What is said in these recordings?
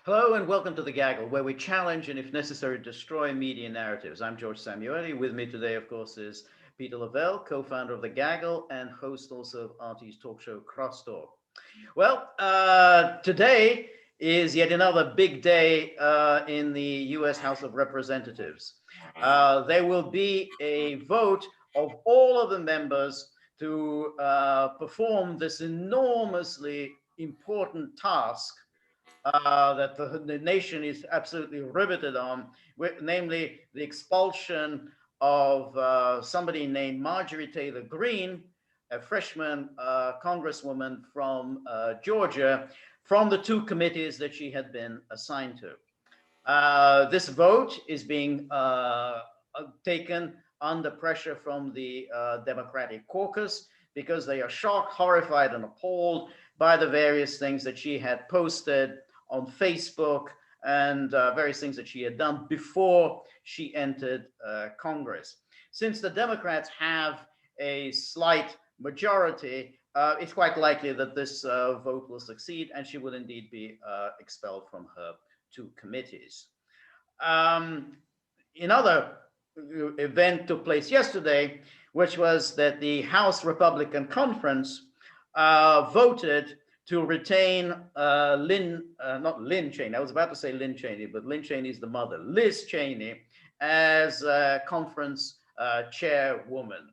Hello and welcome to The Gaggle, where we challenge and, if necessary, destroy media narratives. I'm George Szamuely. With me today, of course, is Peter Lavelle, co-founder of The Gaggle and host also of RT's talk show Crosstalk. Well, today is yet another big day in the U.S. House of Representatives. There will be a vote of all of the members to perform this enormously important task that the nation is absolutely riveted on, namely the expulsion of somebody named Marjorie Taylor Greene, a freshman congresswoman from Georgia, from the two committees that she had been assigned to. This vote is being taken under pressure from the Democratic caucus because they are shocked, horrified, and appalled by the various things that she had posted on Facebook and various things that she had done before she entered Congress. Since the Democrats have a slight majority, it's quite likely that this vote will succeed and she will indeed be expelled from her two committees. Another event took place yesterday, which was that the House Republican Conference voted to retain not Lynn Cheney. I was about to say Lynn Cheney, but Lynn Cheney is the mother, Liz Cheney, as conference chairwoman.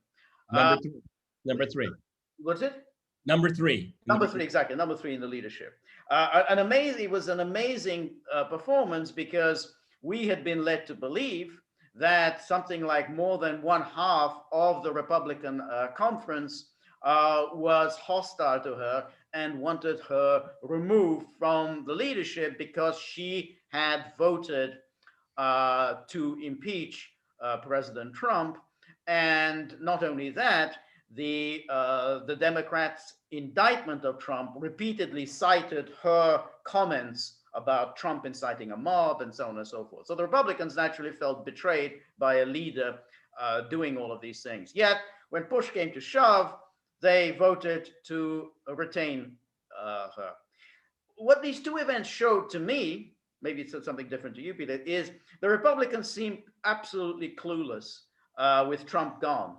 Number three. What's it? Number three. Number three, exactly. Number three in the leadership. It was an amazing performance because we had been led to believe that something like more than one half of the Republican conference was hostile to her and wanted her removed from the leadership because she had voted to impeach President Trump. And not only that, the Democrats' indictment of Trump repeatedly cited her comments about Trump inciting a mob and so on and so forth. So the Republicans naturally felt betrayed by a leader doing all of these things. Yet, when push came to shove, they voted to retain her. What these two events showed to me, maybe it's something different to you, Peter, is the Republicans seemed absolutely clueless with Trump gone.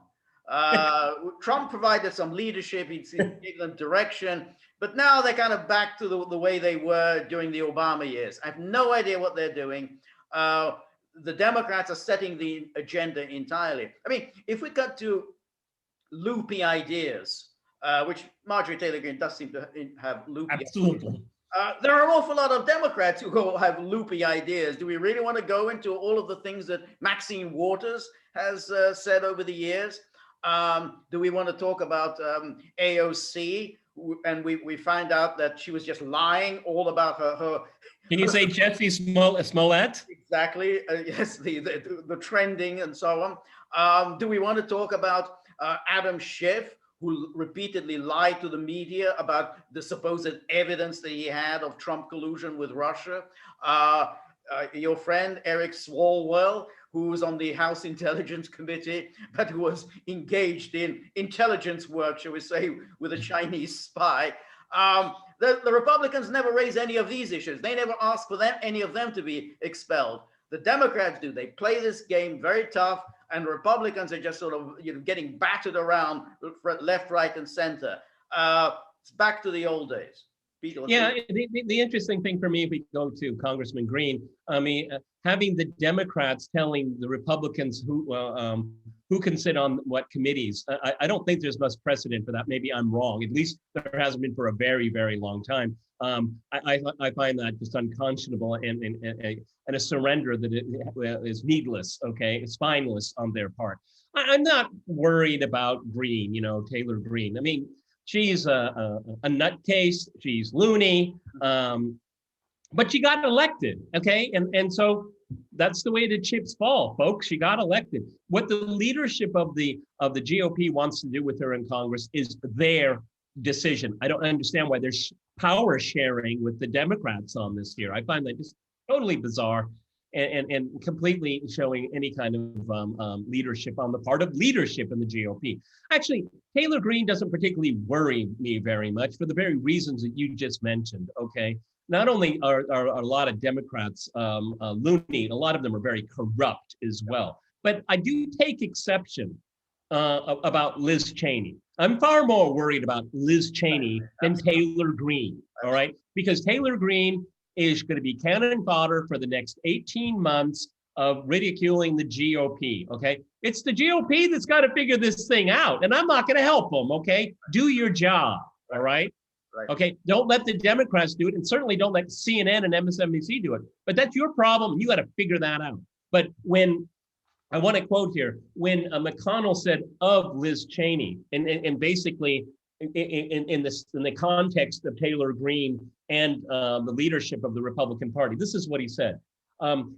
Trump provided some leadership, he gave them direction, but now they're kind of back to the way they were during the Obama years. I have no idea what they're doing. The Democrats are setting the agenda entirely. I mean, if we got to loopy ideas, which Marjorie Taylor Greene does seem to have loopy Absolutely. ideas. There are an awful lot of Democrats who have loopy ideas. Do we really want to go into all of the things that Maxine Waters has said over the years? Do we want to talk about AOC? And we find out that she was just lying all about her Can you say Jesse Smollett? Exactly. Yes, the trending and so on. Do we want to talk about Adam Schiff, who repeatedly lied to the media about the supposed evidence that he had of Trump collusion with Russia? Your friend Eric Swalwell, who was on the House Intelligence Committee, but who was engaged in intelligence work, shall we say, with a Chinese spy. The Republicans never raise any of these issues. They never ask for any of them to be expelled. The Democrats do. They play this game very tough, and Republicans are just sort of getting battered around left, right, and center. It's back to the old days. Peter, Yeah, the interesting thing for me, if we go to Congressman Greene, I mean, having the Democrats telling the Republicans who can sit on what committees, I don't think there's much precedent for that. Maybe I'm wrong. At least there hasn't been for a very, very long time. I find that just unconscionable and a surrender that is needless, okay? It's spineless on their part. I'm not worried about Greene, Taylor Greene. I mean, she's a nutcase, she's loony, but she got elected, okay? And so that's the way the chips fall, folks. She got elected. What the leadership of the GOP wants to do with her in Congress is their decision. I don't understand why there's power sharing with the Democrats on this here. I find that just totally bizarre. and completely showing any kind of leadership on the part of leadership in the GOP. Actually, Taylor Greene doesn't particularly worry me very much for the very reasons that you just mentioned, okay? Not only are a lot of Democrats loony, a lot of them are very corrupt as well. But I do take exception about Liz Cheney. I'm far more worried about Liz Cheney than Taylor Greene, all right? Because Taylor Greene is going to be cannon fodder for the next 18 months of ridiculing the GOP, okay? It's the GOP that's got to figure this thing out, and I'm not going to help them, okay? Do your job, all right? Okay, don't let the Democrats do it, and certainly don't let CNN and MSNBC do it. But that's your problem, and you got to figure that out. But when I want to quote here, when McConnell said of Liz Cheney, and basically in the context of Taylor Greene and the leadership of the Republican Party, this is what he said.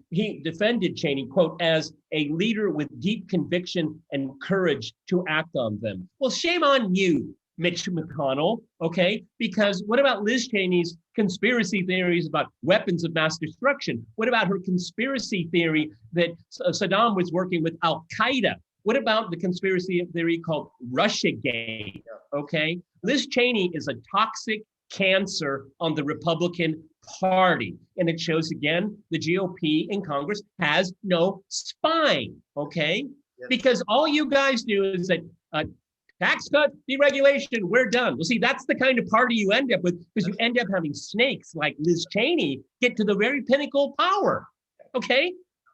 He defended Cheney, quote, as a leader with deep conviction and courage to act on them. Well, shame on you, Mitch McConnell, okay? Because what about Liz Cheney's conspiracy theories about weapons of mass destruction? What about her conspiracy theory that Saddam was working with Al-Qaeda? What about the conspiracy theory called Russiagate, okay? Liz Cheney is a toxic cancer on the Republican Party. And it shows again, the GOP in Congress has no spine, okay? Yes. Because all you guys do is that tax cut, deregulation, we're done. Well, see, that's the kind of party you end up with, because you end up having snakes like Liz Cheney get to the very pinnacle of power, okay?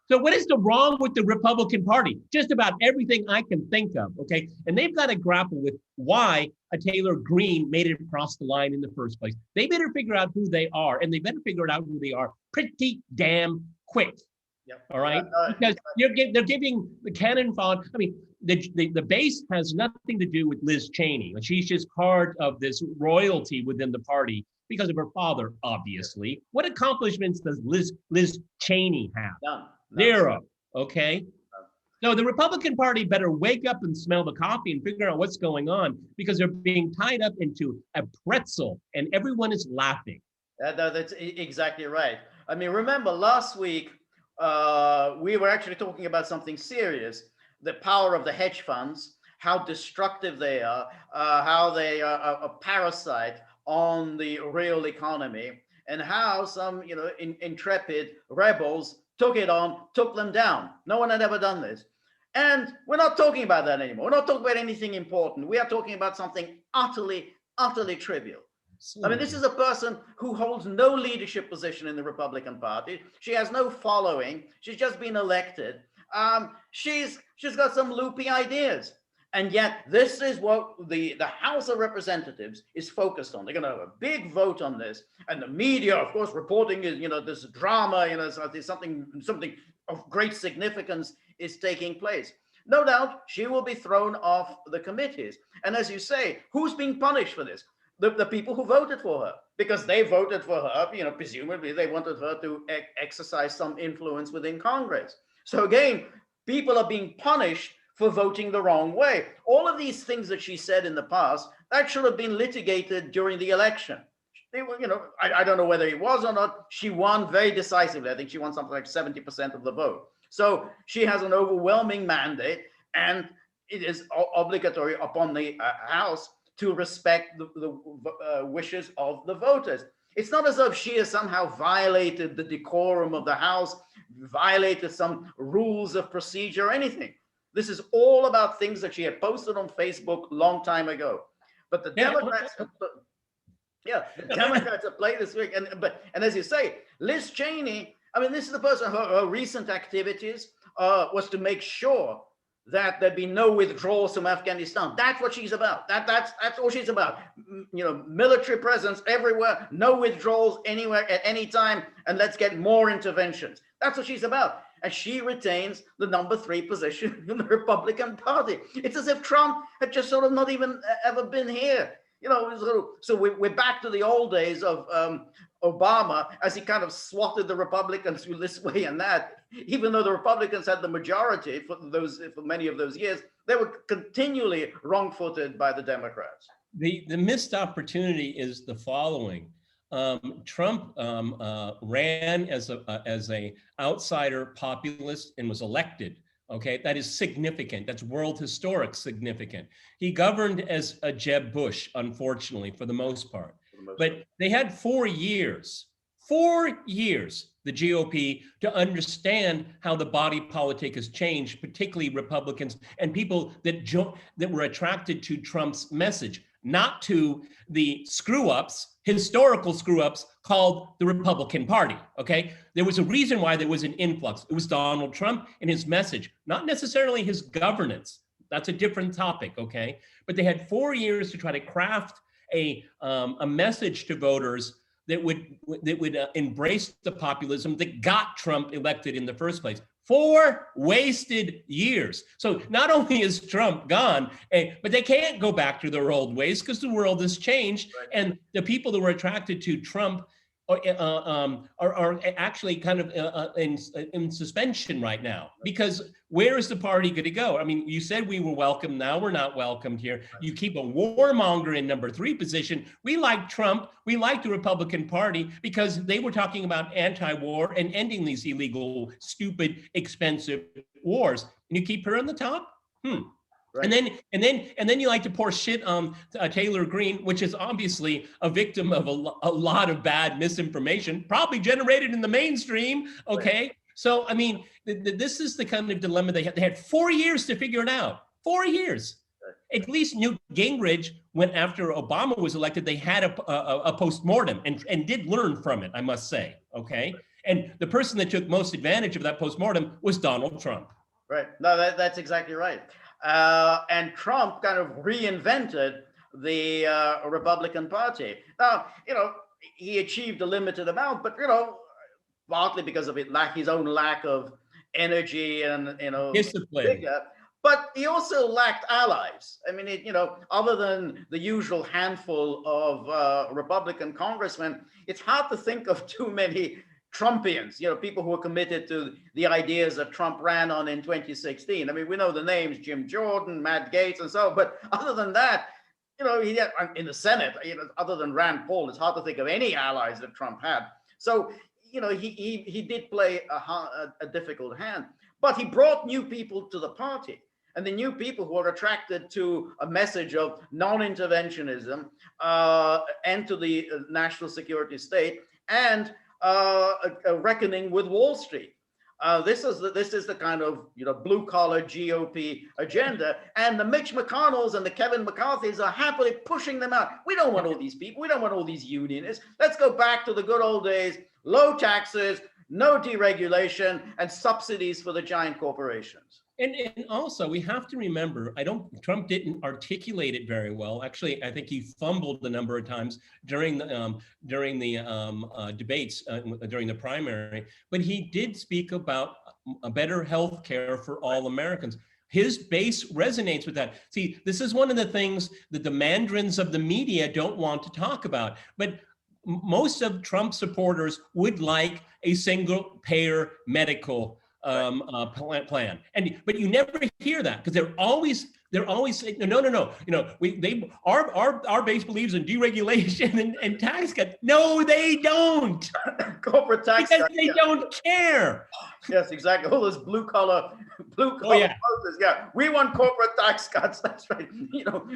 So what is the wrong with the Republican Party? Just about everything I can think of, okay? And they've got to grapple with why a Taylor Greene made it across the line in the first place. They better figure out who they are, and they better figure out who they are pretty damn quick. Yep. All right, because they're giving the cannon fodder. I mean, the base has nothing to do with Liz Cheney. She's just part of this royalty within the party because of her father, obviously. What accomplishments does Liz Cheney have? None. Zero. Okay. So the Republican Party better wake up and smell the coffee and figure out what's going on, because they're being tied up into a pretzel and everyone is laughing. That's exactly right. I mean, remember last week, we were actually talking about something serious, the power of the hedge funds, how destructive they are, how they are a parasite on the real economy, and how some, intrepid rebels took them down. No one had ever done this. And we're not talking about that anymore. We're not talking about anything important. We are talking about something utterly, utterly trivial. I mean, this is a person who holds no leadership position in the Republican Party. She has no following. She's just been elected. She's got some loopy ideas. And yet this is what the House of Representatives is focused on. They're going to have a big vote on this. And the media, of course, reporting is, this drama, something of great significance is taking place. No doubt she will be thrown off the committees. And as you say, who's being punished for this? The people who voted for her, because they voted for her, presumably they wanted her to exercise some influence within Congress. So again, people are being punished for voting the wrong way. All of these things that she said in the past, that should have been litigated during the election. They were, I don't know whether it was or not. She won very decisively. I think she won something like 70% of the vote. So she has an overwhelming mandate, and it is obligatory upon the House to respect the wishes of the voters. It's not as if she has somehow violated the decorum of the House, violated some rules of procedure or anything. This is all about things that she had posted on Facebook a long time ago. But the Democrats, the Democrats have played this week. And as you say, Liz Cheney, I mean, this is the person, her recent activities was to make sure that there'd be no withdrawals from Afghanistan. That's what she's about. That's all she's about. Military presence everywhere, no withdrawals anywhere at any time, and let's get more interventions. That's what she's about. And she retains the number 3 position in the Republican Party. It's as if Trump had just sort of not even ever been here. So we're back to the old days of Obama, as he kind of swatted the Republicans through this way and that. Even though the Republicans had the majority for many of those years, they were continually wrong-footed by the Democrats. The missed opportunity is the following. Trump ran as a outsider populist and was elected. Okay, that is significant. That's world historic significant. He governed as a Jeb Bush, unfortunately, for the most part. But they had 4 years, the GOP, to understand how the body politic has changed, particularly Republicans and people that were attracted to Trump's message, not to the screw-ups, historical screw-ups called the Republican Party, okay? There was a reason why there was an influx. It was Donald Trump and his message, not necessarily his governance. That's a different topic, okay? But they had 4 years to try to craft a message to voters that would embrace the populism that got Trump elected in the first place. 4 wasted years. So not only is Trump gone, but they can't go back to their old ways because the world has changed. Right. And the people that were attracted to Trump are actually kind of in suspension right now, because where is the party going to go? I mean, you said we were welcome. Now we're not welcomed here. You keep a warmonger in number 3 position. We like Trump. We like the Republican Party because they were talking about anti-war and ending these illegal, stupid, expensive wars. And you keep her on the top? Right. And then you like to pour shit on Taylor Greene, which is obviously a victim of a lot of bad misinformation, probably generated in the mainstream. Okay, right. So I mean, this is the kind of dilemma they had. They had 4 years to figure it out. 4 years. Right. At least Newt Gingrich, when after Obama was elected, they had a postmortem and did learn from it, I must say. Okay, right. And the person that took most advantage of that postmortem was Donald Trump. Right. No, that's exactly right. And Trump kind of reinvented the Republican Party. Now, he achieved a limited amount, but, partly because of his own lack of energy and, discipline. Vigor, but he also lacked allies. I mean, other than the usual handful of Republican congressmen, it's hard to think of too many Trumpians, people who are committed to the ideas that Trump ran on in 2016. I mean, we know the names, Jim Jordan, Matt Gaetz, and so on. But other than that, he had, in the Senate, other than Rand Paul, it's hard to think of any allies that Trump had. So, he did play a difficult hand. But he brought new people to the party. And the new people who are attracted to a message of non-interventionism and to the national security state and a reckoning with Wall Street. This is the kind of blue collar GOP agenda, and the Mitch McConnells and the Kevin McCarthys are happily pushing them out. We don't want all these people. We don't want all these unionists. Let's go back to the good old days: low taxes, no deregulation, and subsidies for the giant corporations. And also, we have to remember, Trump didn't articulate it very well. Actually, I think he fumbled a number of times during the debates, during the primary, but he did speak about a better health care for all Americans. His base resonates with that. See, this is one of the things that the mandarins of the media don't want to talk about, but most of Trump's supporters would like a single payer medical plan, but you never hear that because they're always saying no. Our base believes in deregulation and tax cuts. No, they don't. Corporate tax because they don't care. Yes, exactly. All those blue collar voters. Yeah, we want corporate tax cuts. That's right.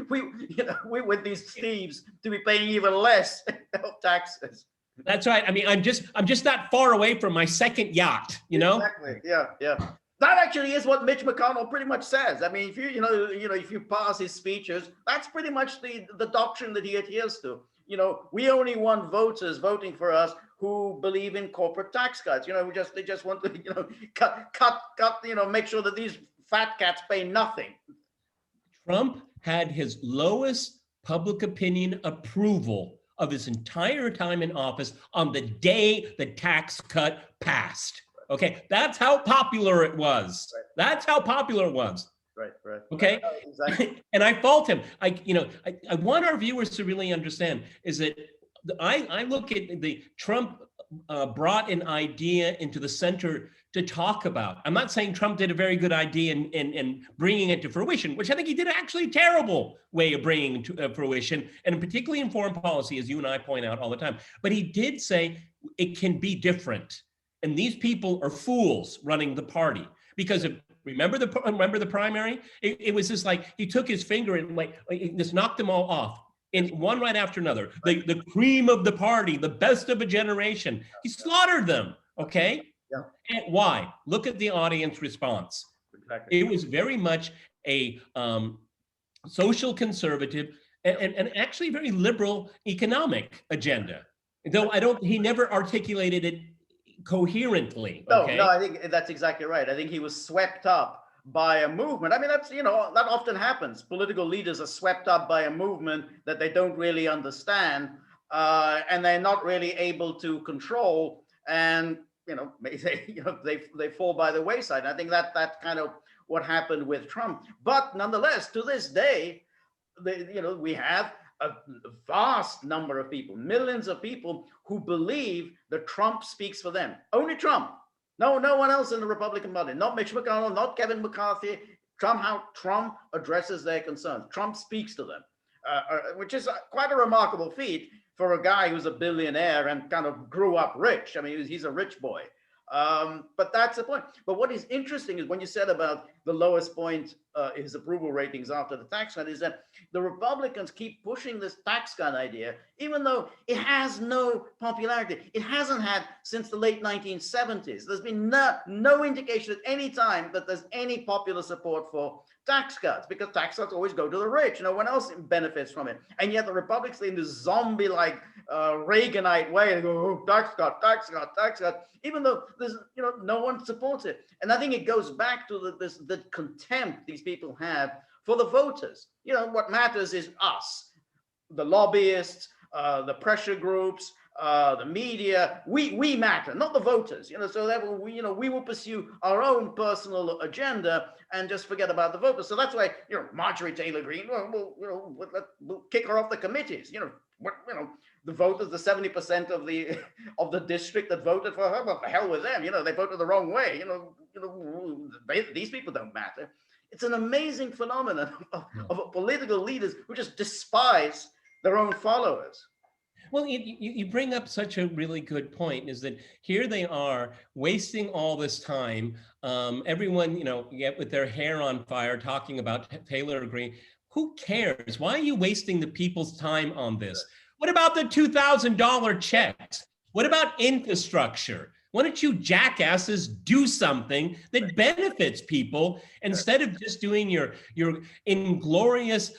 We with these thieves to be paying even less taxes. That's right. I mean, I'm just that far away from my second yacht, Exactly. Yeah. That actually is what Mitch McConnell pretty much says. I mean, if if you pass his speeches, that's pretty much the doctrine that he adheres to. We only want voters voting for us who believe in corporate tax cuts. They just want to, cut, make sure that these fat cats pay nothing. Trump had his lowest public opinion approval of his entire time in office on the day the tax cut passed. Okay, that's how popular it was. Right. That's how popular it was. Right. Okay, exactly. And I fault him. I want our viewers to really understand is that I look at the Trump brought an idea into the center to talk about. I'm not saying Trump did a very good idea in bringing it to fruition, which I think he did actually a terrible way of bringing it to fruition, and particularly in foreign policy, as you and I point out all the time. But he did say it can be different. And these people are fools running the party. Because remember the primary? It was just like he took his finger and just knocked them all off. In one right after another, the cream of the party, the best of a generation. He slaughtered them, okay? Yeah. And why? Look at the audience response. Exactly. It was very much a social conservative and actually very liberal economic agenda. Though he never articulated it coherently, okay? No, I think that's exactly right. I think he was swept up by a movement. I mean, that's, that often happens. Political leaders are swept up by a movement that they don't really understand, and they're not really able to control, and they fall by the wayside. I think that's kind of what happened with Trump. But nonetheless, to this day, we have a vast number of people, millions of people, who believe that Trump speaks for them. Only Trump. No one else in the Republican Party, not Mitch McConnell, not Kevin McCarthy. Trump addresses their concerns. Trump speaks to them, which is quite a remarkable feat for a guy who's a billionaire and kind of grew up rich. I mean, he's a rich boy. But that's the point. But what is interesting is when you said about the lowest point, his approval ratings after the tax cut, is that the Republicans keep pushing this tax cut idea, even though it has no popularity. It hasn't had since the late 1970s. There's been no indication at any time that there's any popular support for tax cuts, because tax cuts always go to the rich. No one else benefits from it. And yet the Republicans, in this zombie-like Reaganite way, they go, oh, tax cut, tax cut, tax cut, even though there's, no one supports it. And I think it goes back to the contempt these people have for the voters. What matters is us, the lobbyists, the pressure groups, the media. We matter, not the voters. So therefore, we will pursue our own personal agenda and just forget about the voters. So that's why, Marjorie Taylor Greene, we'll kick her off the committees. The voters, the 70% of the district that voted for her, well, the hell with them. They voted the wrong way. These people don't matter. It's an amazing phenomenon of political leaders who just despise their own followers. Well, you bring up such a really good point, is that here they are wasting all this time. Everyone, get with their hair on fire talking about Taylor Greene. Who cares? Why are you wasting the people's time on this? What about the $2,000 checks? What about infrastructure? Why don't you jackasses do something that benefits people instead of just doing your inglorious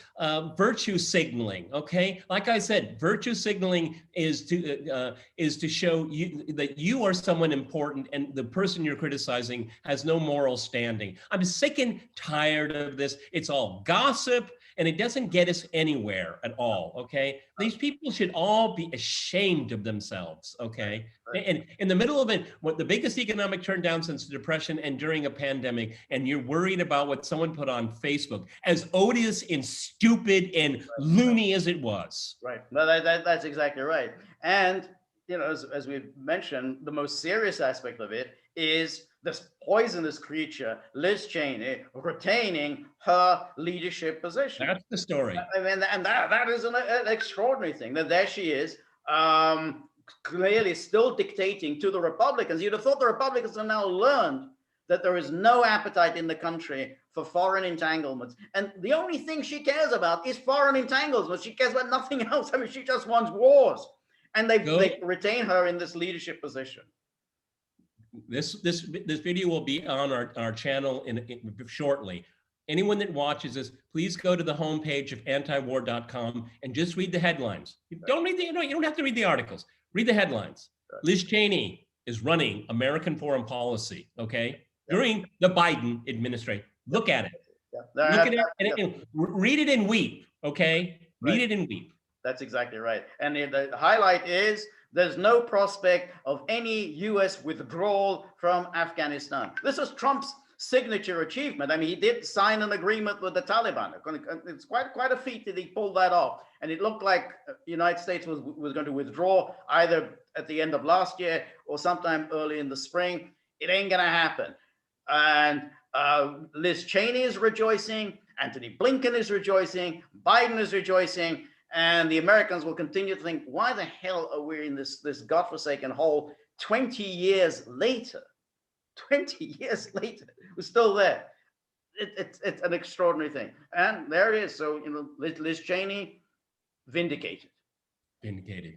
virtue signaling? Okay, like I said, virtue signaling is to show you that you are someone important, and the person you're criticizing has no moral standing. I'm sick and tired of this. It's all gossip, and it doesn't get us anywhere at all, okay? These people should all be ashamed of themselves, okay? And in the middle of it, what the biggest economic turn down since the Depression and during a pandemic, and you're worried about what someone put on Facebook, as odious and stupid and loony as it was. Right, no, that's exactly right. And, as we mentioned, the most serious aspect of it is this poisonous creature, Liz Cheney, retaining her leadership position. That's the story. I mean, and that is an extraordinary thing, that there she is, clearly still dictating to the Republicans. You'd have thought the Republicans have now learned that there is no appetite in the country for foreign entanglements. And the only thing she cares about is foreign entanglements. She cares about nothing else. I mean, she just wants wars. And they retain her in this leadership position. This video will be on our channel shortly. Anyone that watches this, please go to the homepage of antiwar.com and just read the headlines. You don't have to read the articles. Read the headlines. Liz Cheney is running American foreign policy, okay? During the Biden administration. Look at it. Look at it and read it and weep, okay? Read it and weep. That's exactly right. And the highlight is there's no prospect of any U.S. withdrawal from Afghanistan. This was Trump's signature achievement. I mean, he did sign an agreement with the Taliban. It's quite a feat that he pulled that off. And it looked like the United States was going to withdraw either at the end of last year or sometime early in the spring. It ain't going to happen. And Liz Cheney is rejoicing. Anthony Blinken is rejoicing. Biden is rejoicing. And the Americans will continue to think, why the hell are we in this godforsaken hole 20 years later? 20 years later, we're still there. It's an extraordinary thing. And there it is. So, Liz Cheney, vindicated. Vindicated.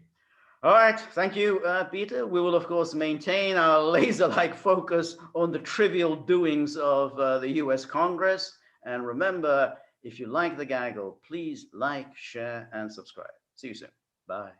All right. Thank you, Peter. We will, of course, maintain our laser-like focus on the trivial doings of the US Congress. And remember, if you like The Gaggle, please like, share, and subscribe. See you soon. Bye.